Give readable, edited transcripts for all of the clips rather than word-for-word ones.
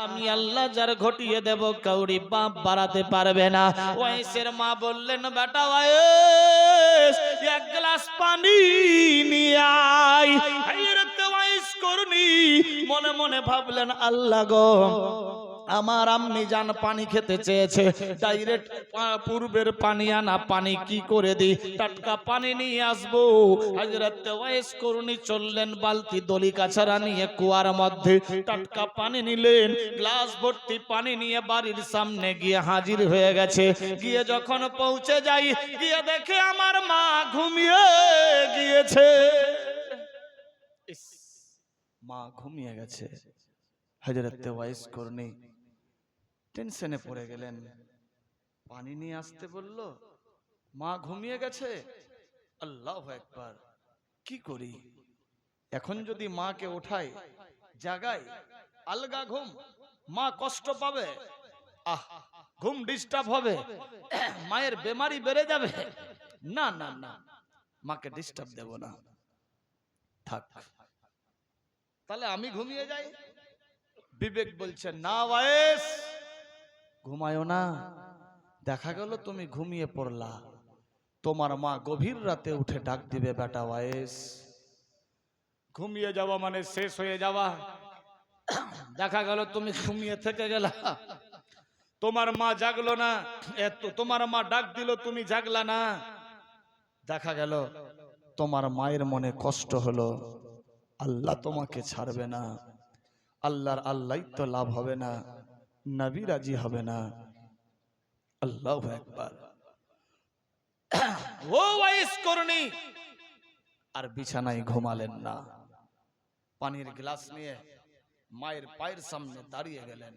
আমি আল্লাহ যার ঘটিয়ে দেব কাউরি বাপ বাড়াতে পারবে না। ওয়াইসের মা বললেন, বেটা ওয়াইস এক গ্লাস পানি নিয়ে আয়। হযরত ওয়াইস করনি মনে মনে ভাবলেন, আল্লাহ গো, আমার আম্মি জান পানি খেতে চেয়েছে, ডাইরেক্ট পূর্বের পানি আনা, পানি কি করে দিই, টাটকা পানি নিয়ে আসবো। হযরত ওয়াইস করনি চললেন বালতি দলি কাছারা নিয়ে কুয়ার মধ্যে, টাটকা পানি নিলেন, গ্লাস ভর্তি পানি নিয়ে বাড়ির সামনে গিয়ে হাজির হয়ে গেছে। গিয়ে যখন পৌঁছে যাই, গিয়ে দেখে আমার মা ঘুমিয়ে গিয়েছে। মা ঘুমিয়ে গেছে। হযরত ওয়াইস করনি টেনশনে পড়ে গেলেন। পানি নিয়ে আসতে বলল, মা ঘুমিয়ে গেছে। আল্লাহু আকবার, কি করি এখন? যদি মাকে ওঠাই জাগাই, আলগা ঘুম, মা কষ্ট পাবে, ঘুম ডিস্টার্ব হবে, মায়ের বেমারি বেড়ে যাবে। না না না, মাকে ডিস্টার্ব দেব না, থাক, তাহলে আমি ঘুমিয়ে যাই। বিবেক বলছে, না ওয়াইস, ঘুমায়ো না। দেখা গেল তুমি ঘুমিয়ে পড়লা, তোমার মা গভীর রাতে উঠে ডাক দিবে, বেটা ওয়াইস। ঘুমিয়ে যাওয়া মানে শেষ হয়ে যাওয়া। দেখা গেল তুমি ঘুমিয়ে থেকে গেলা, তোমার মা জাগলো না, তোমার মা ডাক দিল, তুমি জাগলা না। দেখা গেল তোমার মায়ের মনে কষ্ট হলো, আল্লাহ তোমাকে ছাড়বে না, আল্লাহর আল্লাহ তো লাভ হবে না, নবী রাজি হবে না। আল্লাহু আকবার। ও ওয়াইস করনি আর বিছানায় ঘুমালেন না, পানির গ্লাস নিয়ে মায়ের পায়ের সামনে দাঁড়িয়ে গেলেন।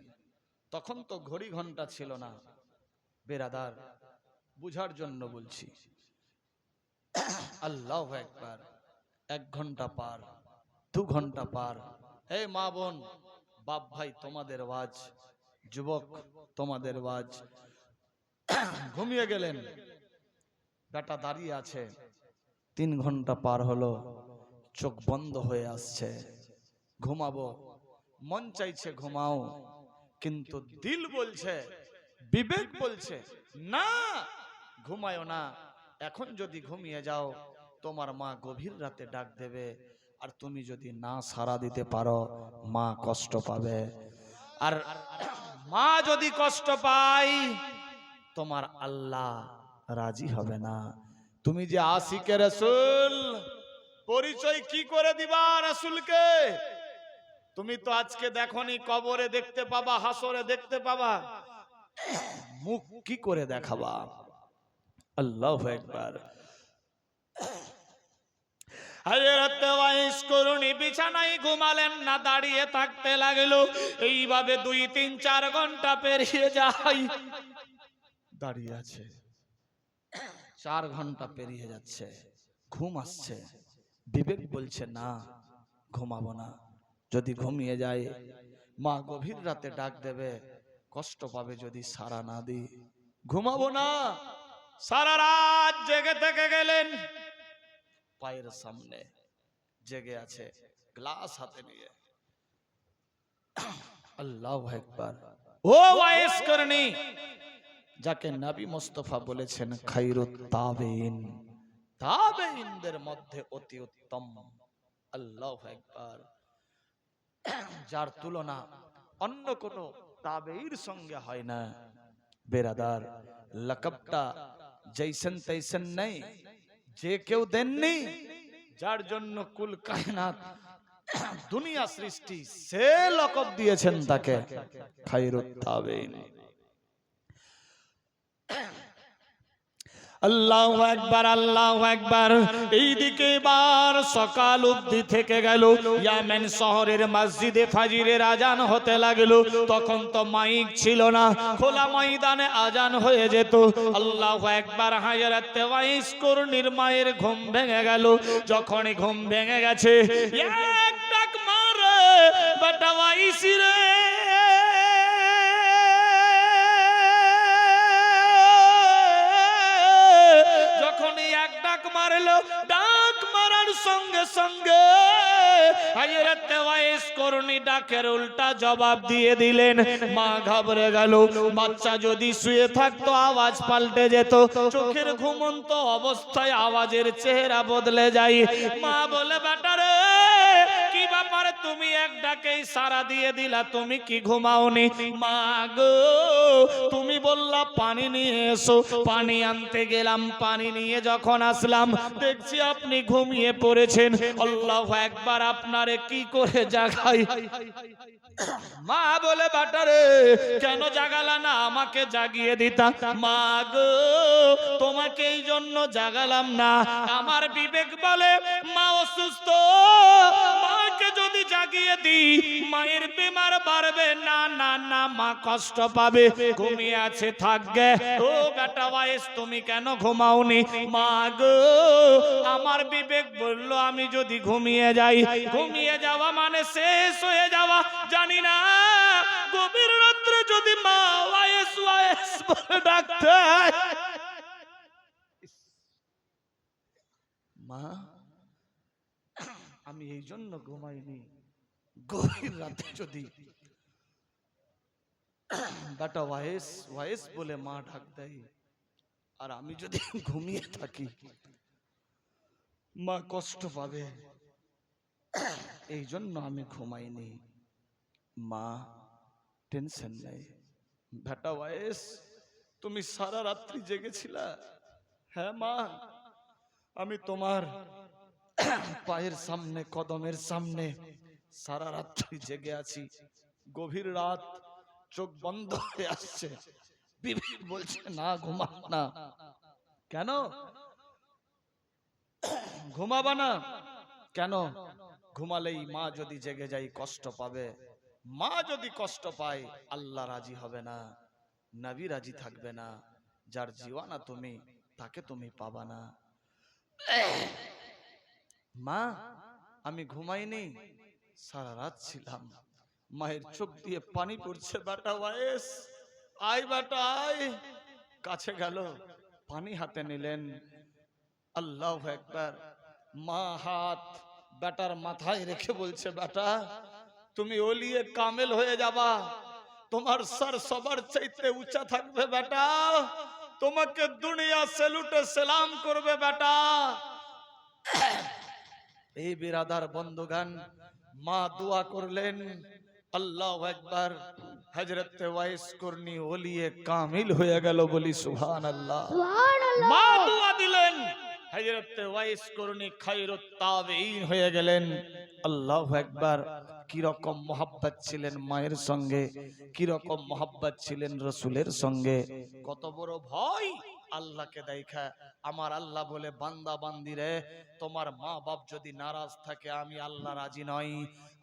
তখন তো ঘড়ি ঘন্টা ছিল না, বেরাদার বুঝার জন্য বলছি। আল্লাহু আকবার। 1 ঘন্টা পার, 2 ঘন্টা পার। হে মা বোন, বাপ ভাই, তোমাদের ওয়াজ, যুবক তোমাদের ওয়াজ। ঘুমিয়ে গেলেন, বেটা দাঁড়িয়ে আছে। 3 ঘন্টা পার হলো, চোখ বন্ধ হয়ে আসছে, ঘুমাবো, মন চাইছে ঘুমাও, কিন্তু দিল বলছে, বিবেক বলছে, না, ঘুমায়ো না। এখন যদি ঘুমিয়ে যাও, তোমার মা গভীর রাতে ডাক দেবে, আর তুমি যদি না সাড়া দিতে পারো, মা কষ্ট পাবে। আর মা যদি কষ্ট পায়, তোমার আল্লাহ রাজি হবে না। তুমি যে আশিকে রাসূল, পরিচয় কি করে দিবা রাসূলকে? তুমি তো আজকে দেখোনি, কবরে দেখতে পাবা, হাসরে দেখতে পাবা, মুখ কি করে দেখাবা? আল্লাহু আকবার। হযরত ওয়াইস করনি বিছানায় ঘুমালেন না, দাঁড়িয়ে থাকতে লাগলো। এইভাবে 2, 3, 4 ঘন্টা পেরিয়ে যায়, দাঁড়িয়ে আছে। 4 ঘন্টা পেরিয়ে যাচ্ছে, ঘুম আসছে। বিবেক বলছে, না, ঘুমাবো না। যদি ঘুমিয়ে যায়, মা গভীর রাতে ডাক দেবে, কষ্ট পাবে যদি সারা না দিই, ঘুমাবো না। সারা রাত জেগে থেকে গেলেন, পায়ের সামনে জেগে আছে, গ্লাস হাতে নিয়ে। আল্লাহু আকবার। ও ওয়াইস করনি, যাকে নবী মুস্তাফা বলেছেন খায়রুত তাবেইন, তাবেইনদের মধ্যে অতি উত্তম। আল্লাহু আকবার। যার তুলনা অন্য কোন তাবেঈর সঙ্গে হয় না। বেরাদার, লকবটা জৈসন তৈসন নেই, যে কেউ দেননি, যার জন্য কুল কায়নাত দুনিয়া সৃষ্টি, সে লকব দিয়েছেন তাকে খায়রুত তাবেইন। আল্লাহু আকবার, আল্লাহু আকবার। এইদিকে এবার সকাল অবধি থেকে গেল, ইয়ামেন শহরের মসজিদে ফাজিরের আজান হতে লাগলো। তখন তো মাইক ছিল না, খোলা ময়দানে আজান হয়ে যেত। আল্লাহু আকবার। হযরত ওয়াইস করনির মায়ের ঘুম ভেঙে গেল। যখনই ঘুম ভেঙে গেছে, এক ডাক মারে, বেটা ওয়াইস রে। ডাক মারার সঙ্গে সঙ্গে হযরত ওয়াইস করনি ডাক ডাকের উল্টা জবাব দিয়ে দিলেন। মা ঘাবড়ে গেল। বাচ্চা যদি শুয়ে থাকতো আওয়াজ পাল্টে যেত, চোখের ঘুমন্ত অবস্থায় আওয়াজের চেহারা বদলে যায়। মা বলে, বেটা রে কি ব্যাপার, তুমি এক ডাকেই সারা দিয়ে দিলা, তুমি কি ঘুমাওনি? মা গো তুমি বললা পানি নিয়ে এসো, পানি আনতে গেলাম, পানি নিয়ে যখন আসলাম দেখছি আপনি ঘুমিয়ে পড়েছেন। আল্লাহু আকবার, আপনারে কি করে জাগাই? মা বলে, বাটারে কেন জাগালা না, আমাকে জাগিয়ে দিতা। মা গো তোমাকে এই জন্য জাগালাম না, আমার বিবেক বলে মা অসুস্থ, মাকে যদি জাগিয়ে দিই মায়ের বেমার বাড়বে, না না না মা কষ্ট পাবে, ঘুমিয়ে আছে থাকবে। ও বেটা ওয়াইস তুমি কেন ঘুমাওনি? মা গো আমার বিবেক বলল আমি যদি ঘুমিয়ে যাই, ঘুমিয়ে যাওয়া মানে শেষ হয়ে যাওয়া, জানি না গভীর রাত্রে যদি মা ওয়াইস ওয়াইস বলে ডাকতে, মা আমি এই জন্য ঘুমাইনি, গভীর রাতে যদি বেটা ওয়াইস ওয়াইস বলে মা ডাক দেয় আর আমি যদি ঘুমিয়ে থাকি মা কষ্ট পাবে, এই জন্য আমি ঘুমাইনি। মা টেনশন নেই। বেটা ওয়াইস তুমি সারা রাত্রি জেগেছিলা? হ্যাঁ মা, আমি তোমার পায়ের সামনে কদমের সামনে সারা রাত্রি জেগে আছি। গভীর রাত, চোখ বন্ধ হয়ে আসছে, বিবেক বলছে না ঘুমা না। কেন ঘুমাবা না? কেন? ঘুমালেই মা যদি জেগে যায় কষ্ট পাবে, মা যদি কষ্ট পায় আল্লাহ রাজি হবে না, নবী রাজি থাকবে না, যার জীওয়ানা তুমি তাকে তুমি পাবা না। মা আমি ঘুমাইনি, সারা রাত ছিলাম। মায়ের চোখ দিয়ে পানি পড়ছে। বেটা ওয়াইস আয়, বেটা আয়। কাছে গেল, পানি হাতে নিলেন। আল্লাহু আকবার। মা হাত বেটার মাথায় রেখে বলছে, বেটা তুমি ওলিয়ে কামেল হয়ে যাবা, তোমার সর সবার চাইতে উঁচা থাকবে বেটা, তোমাকে দুনিয়া সেলুটে সালাম করবে বেটা। এই বিরাদার বন্ধুগান, মা দোয়া করলেন। আল্লাহু আকবার। হযরত ওয়াইস করনি ওলিয়ে কামিল হয়ে গেল, বলি সুবহানাল্লাহ। মা দোয়া দিলেন, হযরত ওয়াইস করনি খায়রুত তাবেঈন হয়ে গেলেন। আল্লাহু আকবার। কি রকম মোহাব্বত ছিলেন মায়ের সঙ্গে, কি রকম মোহাব্বত ছিলেন রাসূলের সঙ্গে, কত বড় ভয় আল্লাহকে দেখা। আমার আল্লাহ বলে, বান্দা বান্দিরে তোমার মা বাপ যদি নারাজ থাকে আমি আল্লাহ রাজি নই,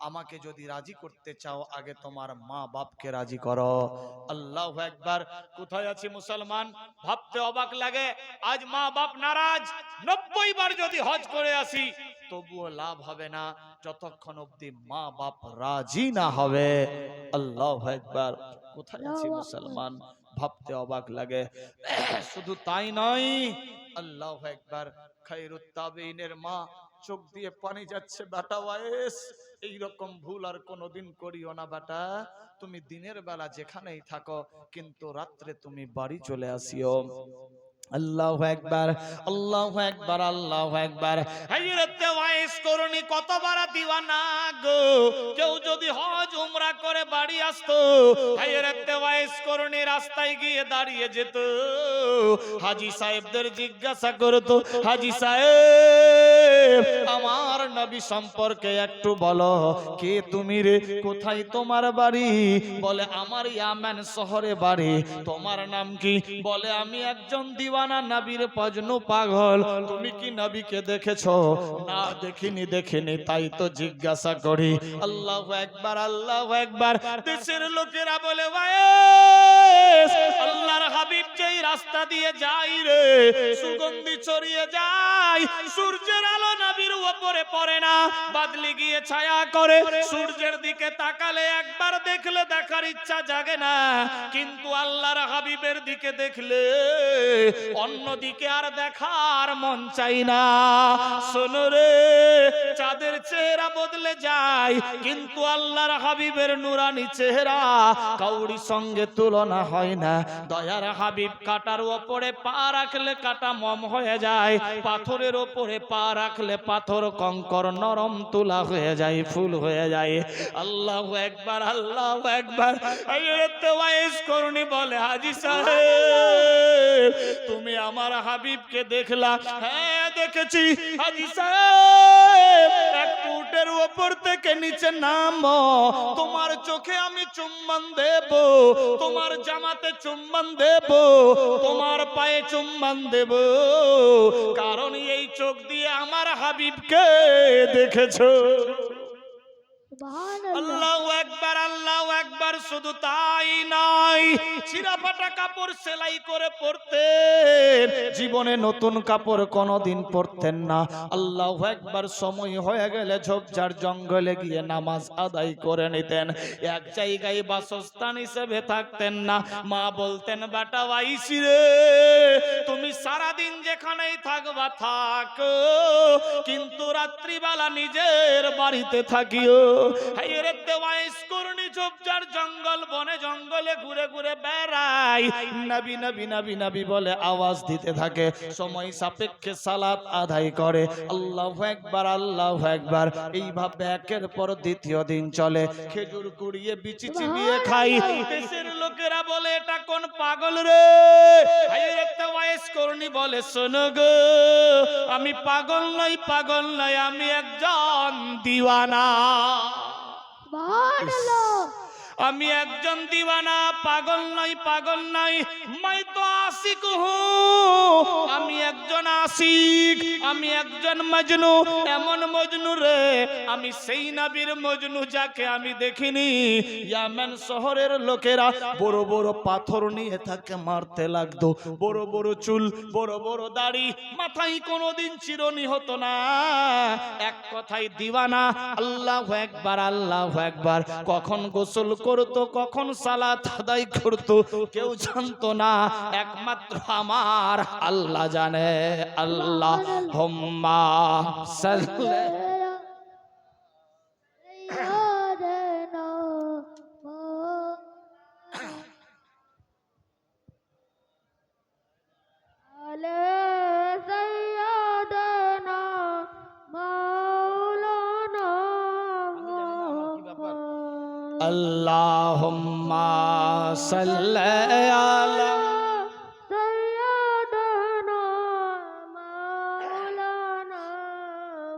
আমাকে যদি রাজি করতে চাও আগে তোমার মা বাপকে রাজি করো। আল্লাহু আকবার। কোথায় আছি মুসলমান? ভাবতে অবাক লাগে, আজ মা বাপ নারাজ, 90 বার যদি হজ করে আসি তবুও লাভ হবে না যতক্ষণ অবধি মা বাপ রাজি না হবে। আল্লাহু আকবার। কোথায় আছি মুসলমান? ভাবতে অবাক লাগে। শুধু তাই নয়, আল্লাহু আকবার, খায়রুত তাবেঈনের মা চোখ দিয়ে পানি যাচ্ছে। বেটা ওয়াইস এই রকম ভুল আর কোনোদিন করিও না বেটা, তুমি দিনের বেলা যেখানেই থাকো কিন্তু রাত্রে তুমি বাড়ি চলে আসিও। আল্লাহু আকবার, আল্লাহু আকবার, আল্লাহু আকবার। হযরত ওয়াইস করনি কত বড় দিওয়ানা গো, কেউ যদি হজ উমরা করে বাড়ি আসতো, হযরত ওয়াইস করনি রাস্তায় গিয়ে দাঁড়িয়ে যেত, হাজী সাহেবদের জিজ্ঞাসা করতো, হাজী সাহেব আমার নবী সম্পর্কে একটু বলো, কে তুমি রে, কোথায় তোমার বাড়ি? বলে আমার ইয়ামান শহরে বাড়ি। তোমার নাম কি? বলে আমি একজন দিওয়ানা নবীর পজনু পাগল। তুমি কি নবীকে দেখেছো? না দেখিনি, দেখিনি, তাই তো জিজ্ঞাসা করি। আল্লাহু আকবার, আল্লাহু আকবার। একবার। দেশের লোকেরা বলে ভাই আল্লাহর হাবিব যেই রাস্তা দিয়ে যাই রে সুগন্ধি ছড়িয়ে যায়, সূর্যের আলো নবীর উপরে পড়ে না, বাদলি গিয়ে ছায়া করে। সূর্যের দিকে তাকালে একবার দেখলে দেখার ইচ্ছা জাগে না, কিন্তু আল্লাহর হাবিবের দিকে দেখলে অন্যদিকে আর দেখার মন চাই না। শোনো রে, চাঁদের চেহারা বদলে যায়, কিন্তু আল্লাহর হাবিবের নুরানি চেহারা কাউরি সঙ্গে তুলনা হয় না। দয়ার হাবিব কাটার উপরে পা রাখলে কাটা মম হয়ে যায়, পাথরের উপরে পা রাখলে পাথর কঙ্কর নরম তুলা হয়ে যায়, ফুল হয়ে যায়। আল্লাহু আকবার, আল্লাহু আকবার। হযরত ওয়াইস করনি বলে হাজী সাহেব তুমি আমার হাবিবকে দেখলা? হ্যাঁ দেখেছি হাজী সাহেব। এক উটের উপর থেকে নিচে নামো, তোমার চোখে আমি চুম্বন দেব, তোমার জামাতে চুম্বন দেব, তোমার পায়ে চুম্বন দেব, কারণ এই চোখ দিয়ে আমার হাবিবকে দেখেছো। আল্লাহু আকবার, আল্লাহু আকবার। শুধু তাই নয়, ছিঁড়া ফাটা কাপড় সেলাই করে পরতেন, জীবনে নতুন কাপড় কোনোদিন পরতেন না। আল্লাহু আকবার। সময় হয়ে গেলে ঝোপঝাড় জঙ্গলে গিয়ে নামাজ আদায় করে নিতেন, এক জায়গায় বাসস্থান হিসেবে থাকতেন না। মা বলতেন বেটা ওয়াইসি রে তুমি সারাদিন যেখানেই থাকবা থাকো, কিন্তু রাত্রিবেলা নিজের বাড়িতে থাকিও। হযরত ওয়াইস করনি ঝোপঝাড় জঙ্গল বনে জঙ্গলে ঘুরে ঘুরে বেড়ায়, নবী নবী নবী নবী বলে আওয়াজ দিতে থাকে, সময় সাপেক্ষে সালাত আদায় করে। আল্লাহু আকবার, আল্লাহু আকবার। এইভাবে একের পর দ্বিতীয় দিন চলে। খেজুর কুড়িয়ে বিচি চিবিয়ে খাই। দেশের লোকেরা বলে এটা কোন পাগল রে? হযরত ওয়াইস করনি বলে শোনো গো, আমি পাগল নই, পাগল নই, আমি একজন দিওয়ানা। আমি একজন দিওয়ানা, পাগল নই, পাগল নই। मैं तो आशिक हूँ, আমি একজন আশিক, আমি একজন মজনু। এমন মজনু রে, আমি সেই নবীর মজনু যাকে আমি দেখিনি। ইয়ামেন শহরের লোকেরা বড় বড় পাথর নিয়ে তাকে মারতে লাগতো, বড় বড় চুল, বড় বড় দাড়ি, মাথায় কোনোদিন চিরনি হতো না। এক কথায় দিওয়ানা। আল্লাহু আকবার, আল্লাহু আকবার। কখন গোসল করতো, কখন সালাত আদায় করতো কেউ জানতো না, একমাত্র আমার আল্লাহ জানে। আল্লাহুম্মা সাল্লি আল্লাহুম্মা সাল্লি আলা সাইয়্যিদিনা মাওলানা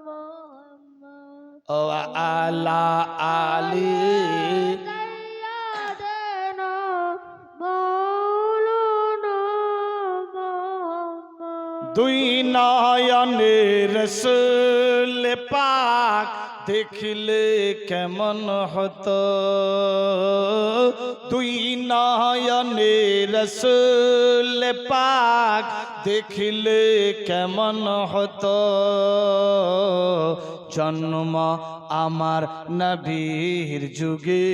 মুহাম্মদ ওয়া আলা আলি সাইয়্যিদিনা মাওলানা মুহাম্মদ। দুই নয়নে রাসূল পাক দেখলে কেমন হতো, দুই নয়নে রাসূল পাক দেখলে কেমন হতো, জন্ম আমার নবীর যুগে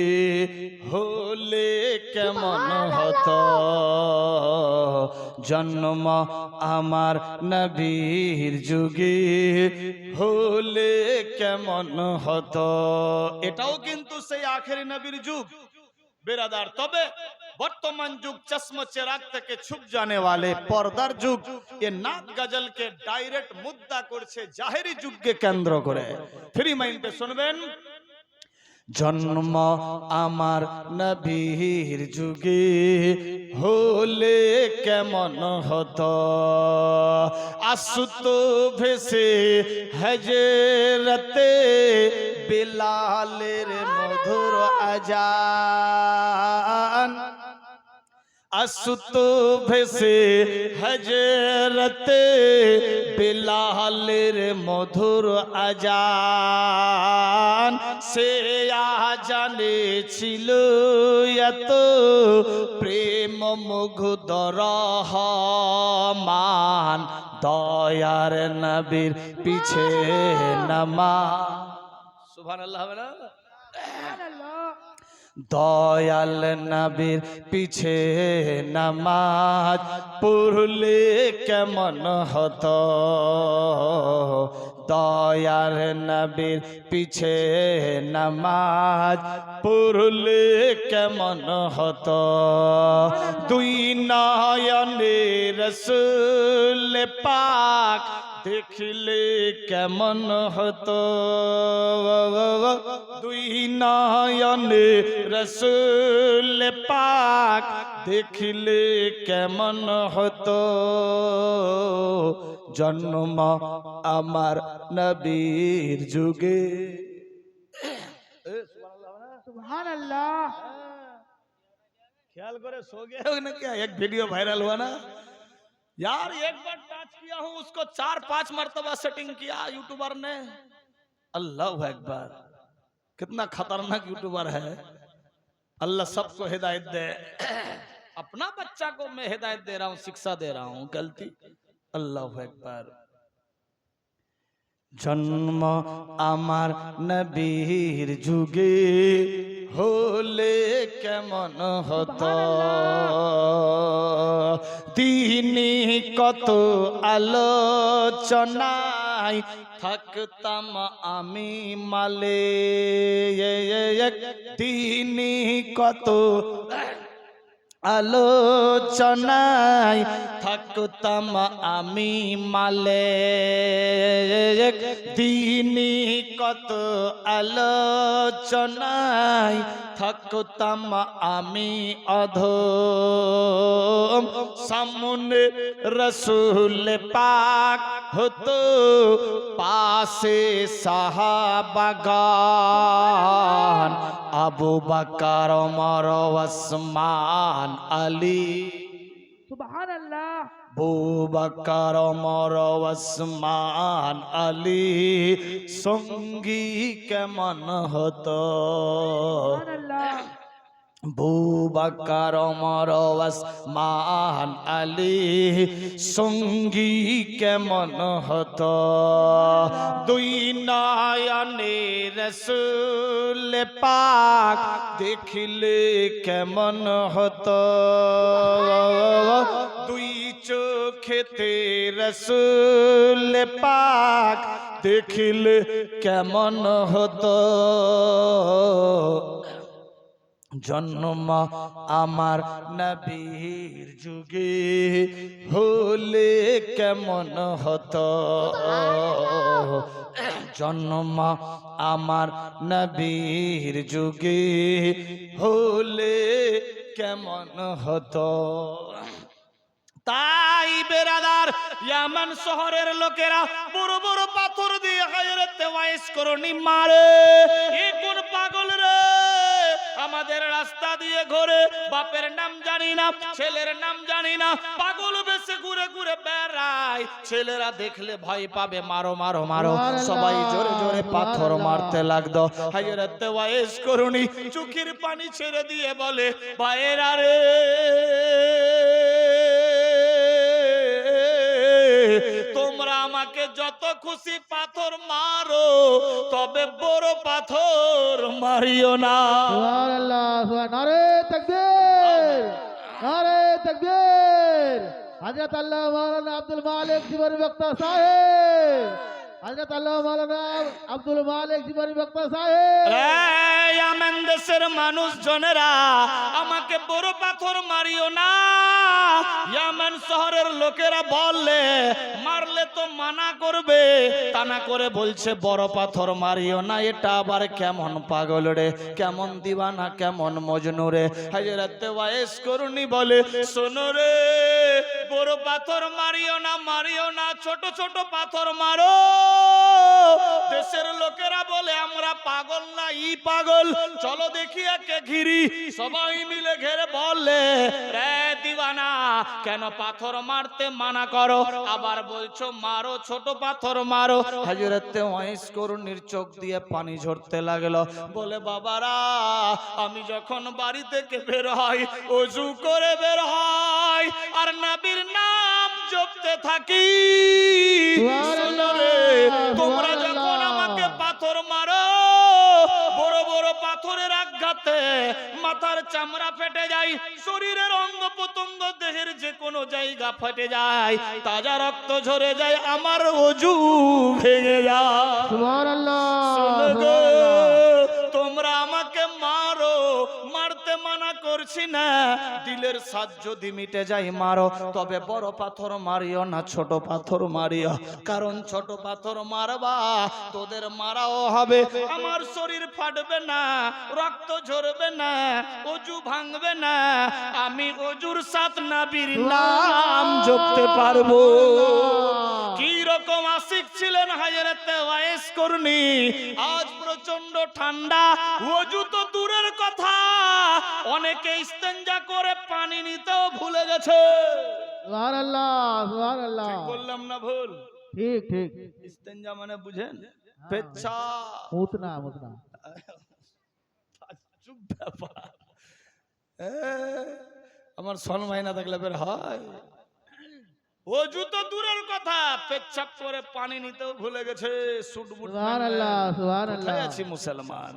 হলে কেমন হতো, জন্ম আমার নবীর যুগে হলে কেমন হতো। এটাও কিন্তু সেই আখেরি নবীর যুগ বেরাদার। তবে বর্তমান যুগ চশমা চেরাগ থেকে ছুপ जाने वाले পর্দার যুগ। এ নাত গজলকে ডাইরেক্ট মুদ্দা করছে জাহেরি যুগকে কেন্দ্র করে। ফ্রি মাইন্ডে শুনবেন। জন্ম আমার নবীর যুগে হলে কেমন হতো, আসতো ভেসে হযরতে বিলালের মধুর আজান, আসুত ভেসে হযরতে বিলালের মধুর আজান, সে আজানে ছিল এত প্রেম মুগ্ধ রহমান, দয়ার নবীর পিছে নামাজ। সুবহানাল্লাহ হবে না? দয়াল নবীর পিছে নামাজ পড়লে কেমন হতো, দয়াল নবীর পিছে নামাজ পড়লে কেমন হতো। দুই নয়নে রসুল পাক দেখলে কেমন হতো, দুই নয়নে রসুল পাক দেখলে কেমন হতো। জন্ম আমার নবীর যুগে। सुभानअल्लाह। ख्याल करे सो गए हो ना क्या? एक वीडियो वायरल हुआ ना यार, एक बार टच किया हूं उसको 4-5 मर्तबा सेटिंग किया यूट्यूबर ने। अल्लाह अकबर, कितना खतरनाक यूट्यूबर है। अल्लाह सबको हिदायत दे। अपना बच्चा को मैं हिदायत दे रहा हूं, शिक्षा दे रहा हूं, गलती। अल्लाह अकबर। जन्म आमार नबीर जुगे होले केमन हतो, दिनी कत आलोचनाय থাকতাম আমি মালে, দিনি কত আলোচনায় থাকতাম আমি মালে, দিনি কত আলোচনায় থাকতাম আমি অধম। সামনে রসুল পাক হতো, পাশে সাহাবাগান, আবু বকর, ওমর, ওসমান, আলী। सुभानअल्लाह। আবু বকর, ওমর, ওসমান, আলী সঙ্গী কেমন হতো, सुभानअल्लाह। আবু বকর, ওমর, ওসমান, আলী সঙ্গী কেমন হতো। দুই নয়নে রসুল পাক দেখিলে কেমন হতো, দুই চোখেতে রসুল পাক দেখিলে কেমন হতো। জন্ম আমার নবীর যুগে হলে কেমন হতো, জন্ম আমার নবীর যুগে হলে কেমন হতো। তাই বেরাদার, ইয়ামান শহরের লোকেরা বড় বড় পাথর দিয়ে হযরত ওয়াইস করনি মারে। এ কোন পাগল রে, আমাদের রাস্তা দিয়ে ঘুরে, বাপের নাম জানি না, ছেলের নাম জানি না, পাগল বেশে ঘুরে ঘুরে বেড়ায়। ছেলেরা দেখলে ভয় পাবে, মারো মারো মারো, সবাই জোরে জোরে পাথর মারতে লাগতো। হযরত ওয়াইস করনি চোখের পানি ছেড়ে দিয়ে বলে, ভাইয়েরা রে, তোমরা আমাকে যত খুশি পাথর মারো, তবে বড় পাথর মারিও না। सुभानअल्लाह। नारे तकबीर, नारे तकबीर। हजरत अल्लाह मौलाना अब्दुल मालिक जीवन वक्ता साहेब, हजरत अल्लाह मौलाना अब्दुल मालिक जीवन वक्ता साहेब। ইয়ামান দেশের মানুষজনেরা, আমাকে বড় পাথর মারিও না। ইয়ামান শহরের লোকেরা বললে, মারলে তো মানা করবে, তা না করে বলছে বড় পাথর মারিও না। এটা আবার কেমন পাগল রে, কেমন দিওয়ানা, কেমন মজনু রে। হযরত ওয়াইস করনি বলে, শোনো রে বড় পাথর মারিও না, ছোট ছোট পাথর মারো। দেশের লোকেরা বলে আমরা পাগল না ই পাগল, চলো দেখি একে ঘিরি। সবাই মিলে ঘেরে বললে, রে দিওয়ানা, কেন পাথর মারতে মানা করো, আবার বলছো মারো, ছোট পাথর মারো। হযরতে ওয়াইস করুণীর চোখ দিয়ে পানি ঝরতে লাগলো। বলে, বাবারা, আমি যখন বাড়ি থেকে বের হই ওযু করে বের হই আর নবীর নাম জপতে থাকি। শোনো রে, তোমরা যখন আমাকে পাথর মারো, বড় বড় পাথরের আঘাতে মাথার চামড়া ফেটে যায়, শরীরের অঙ্গ প্রত্যঙ্গ দেহের যে কোনো জায়গা ফেটে যায়, তাজা রক্ত ঝরে যায়, আমার ওযু ভেঙে যায়। সুবহানাল্লাহ, শোনো গো, সুবহানাল্লাহ। তোমরা আমাকে মারো, মারতে মানা করছি না, দিলের সাজ যদি মিটে যায় মারো, তবে বড় পাথর মারিও না, ছোট পাথর মারিও। কারণ ছোট পাথর মারবা, তোদের মারাও হবে, আমার শরীর ফাটবে না, রক্ত ঝরবে না, ওযু ভাঙবে না, আমি ওযুর সাথ নবীর নাম জপতে পারবো। কি রকম আশিক ছিলেন হযরতে ওয়াইস করুণী। আজ প্রচন্ড ঠান্ডা, ওযু তো দূরের কথা, অনেকে ইস্তেঞ্জা করে পানি নিতেও ভুলে গেছে। সুবহানাল্লাহ, সুবহানাল্লাহ। ঠিক বললাম না ভুল? ঠিক ঠিক। ইস্তেঞ্জা মানে বুঝেন? পেচ্ছাপ। মুতনা মুতনা। চুপ ব্যাপার। আমার সম্মান না থাকলে বের হয়। ওযু তো দূরের কথা, পেচ্ছাপ করে পানি নিতেও ভুলে গেছে। সুটবুট সুবহানাল্লাহ, সুবহানাল্লাহ। কোথায় আছি মুসলমান?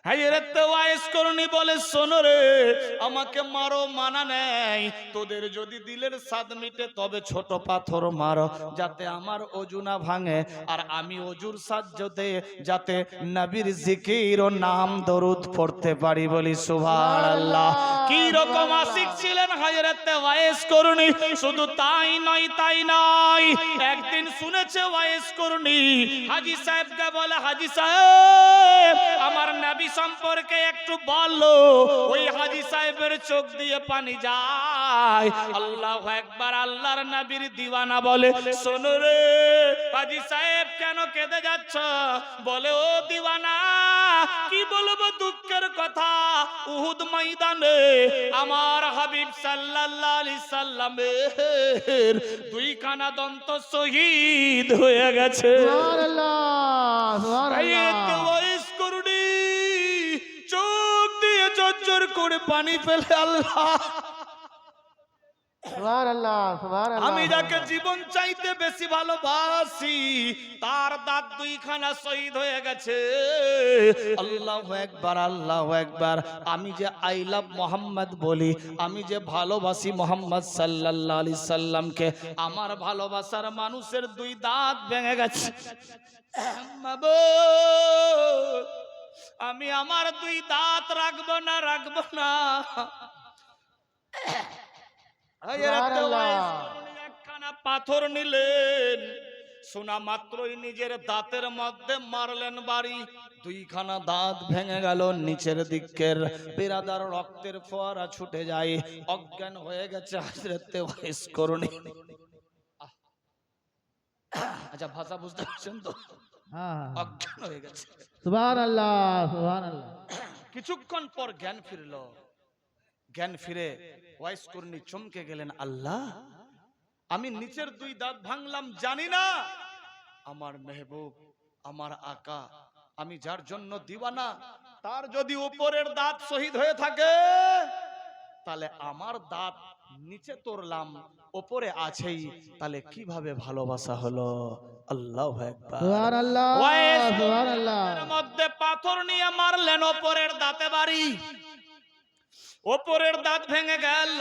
হযরত ওয়াইস করুণী বলে, শোনো রে, আমাকে মারো মানা নেই, তোদের যদি দিলের স্বাদ মিটে তবে ছোট পাথর মারো, যাতে আমার ওযু না ভাঙে, আর আমি ওযুর সাহায্যে যাতে নবীর জিকির ও নাম দরুদ পড়তে পারি। বলি সুবহানাল্লাহ। কি রকম আশিক ছিলেন হযরত ওয়াইস করুণী। শুধু তাই নয়, একদিন শুনেছে ওয়াইস করুণী হাজী সাহেবকে বলে, হাজী সাহেব, আমার নবী সম্পর্কে একটু বলো। ওই হাজী সাহেবের চোখ দিয়ে পানি যায়। আল্লাহু আকবার। আল্লাহর নবীর দিওয়ানা বলে, শোনো রে হাজী সাহেব, কেন কেঁদে যাচ্ছ? বলে, ও দিওয়ানা, কি বলবো দুঃখের কথা, উহুদ ময়দানে আমার হাবিব সাল্লাল্লাহু আলাইহি সাল্লামের দুইখানা দন্ত শহীদ হয়ে গেছে। সুবহানাল্লাহ, সুবহানাল্লাহ। ওয়াইস করুণী চোখ দিয়ে ঝরঝর করে পানি ফেলে, আল্লাহ, সুবহানাল্লাহ, সুবহানাল্লাহ। আমি যাকে জীবন চাইতে বেশি ভালোবাসি, তার দাঁত দুইখানা শহীদ হয়ে গেছে। আল্লাহু আকবার, আল্লাহু আকবার। আমি যে আই লাভ মোহাম্মদ বলি, আমি যে ভালোবাসি মোহাম্মদ সাল্লাল্লাহু আলাইহি সাল্লামকে, আমার ভালোবাসার মানুষের দুই দাঁত ভেঙে গেছে। মাবুদ, আমি আমার দুই দাঁত রাখবো না। একখানা পাথর নিলেন, শোনা মাত্রই নিজের দাঁতের মধ্যে মারলেন বাড়ি, দুইখানা দাঁত ভেঙে গেল, নিচের দিকের বিরাদার রক্তের ফোয়ারা ছুটে যায়, অজ্ঞান হয়ে গেছে হযরতে ওয়াইস করুণী। আচ্ছা, ভাষা বুঝতে পারছেন তো? হ্যাঁ, অজ্ঞান হয়ে গেছে। সুবহানাল্লাহ, সুবহানাল্লাহ। কিছুক্ষণ পর জ্ঞান ফিরল। জ্ঞান ফিরে ওয়াইস করুণী চমকে গেলেন, আল্লাহ, আমি নিচের দুই দাঁত ভাঙলাম জানি না, আমার মেহবুব, আমার আকা, আমি যার জন্য দিওয়ানা, তার যদি উপরের দাঁত শহীদ হয়ে থাকে, তাহলে আমার দাঁত নিচে তোরলাম, উপরে আছেই, তাহলে কিভাবে ভালোবাসা হলো? আল্লাহু আকবার। সুবহানাল্লাহ, সুবহানাল্লাহ। এর মধ্যে পাথর নিয়ে মারলেন, উপরের দাঁতে বাড়ি, উপরের দাঁত ভেঙে গেল।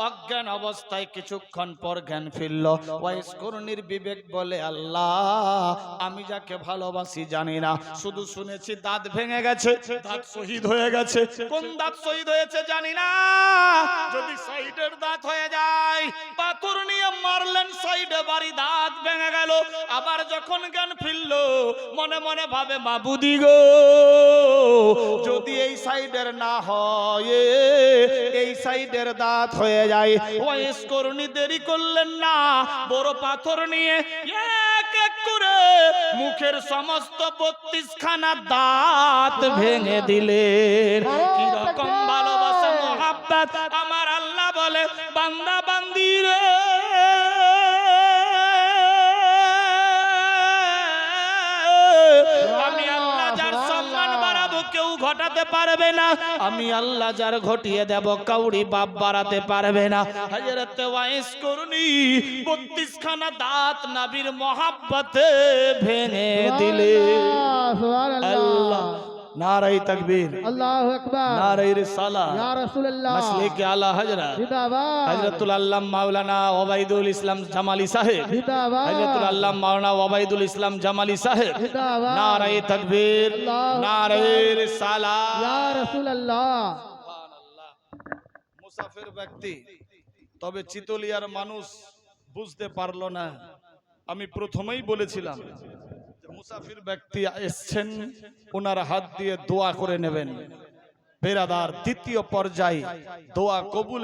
অজ্ঞান অবস্থায় কিছুক্ষণ পর জ্ঞান ফিরল। ওয়াইস করুণীর বিবেক বলে, আল্লাহ, আমি যাকে ভালোবাসি জানি না, শুধু শুনেছি দাঁত ভেঙে গেছে, দাঁত শহীদ হয়ে গেছে। কোন দাঁত শহীদ হয়েছে জানি না, যদি সাইডের দাঁত হয়ে যায়, পাথর নিয়ে মারলেন সাইডে বাড়ি, দাঁত ভেঙে গেল। আবার যখন জ্ঞান ফিরল, মনে মনে ভাবে মাবুদি গো, যদি এই সাইডের না হয়, এই সাইডের দাঁত হয়ে যায়। ওয়াইস করুনি দেরি করলেন না, বড় পাথর নিয়ে এক এক করে মুখের সমস্ত 32 খানা দাঁত ভেঙে দিলেন। কি রকম ভালোবাসা মোহাব্বত! আমার আল্লাহ বলে, বান্দা বান্দি রে, আমি আল্লাহ যার সম্মান বাড়াবো কেউ ঘটাতে পারবে না, আমি আল্লাহ যার ঘটিয়ে দেব কাউরি বাপ বাড়াতে পারবে না। হযরত ওয়াইস করুনি 32 খানা দাঁত নবীর মহব্বতে ভেঙে দিলে। আল্লাহ, নারায়ে তাকবীর, আল্লাহু আকবার, নারায়ে রিসালাত, ইয়া রাসূলুল্লাহ, মাসলিক আলা হযরত জিন্দাবাদ, হযরতুল আল্লাহ মাওলানা ওবাইদুল ইসলাম জামালি সাহেব, জিন্দাবাদ, হযরতুল আল্লাহ মাওলানা ওবাইদুল ইসলাম জামালি সাহেব, জিন্দাবাদ, নারায়ে তাকবীর, নারায়ে রিসালাত, ইয়া রাসূলুল্লাহ। সুবহানাল্লাহ। মুসাফির ব্যক্তি, তবে চিতলিয়ার মানুষ বুঝতে পারলো না। আমি প্রথমেই বলেছিলাম যে মুসাফির ব্যক্তি এসছেন, ওনার হাত দিয়ে দোয়া করে নেবেন। বেরাদার, দ্বিতীয় পর্যায়ে দোয়া কবুল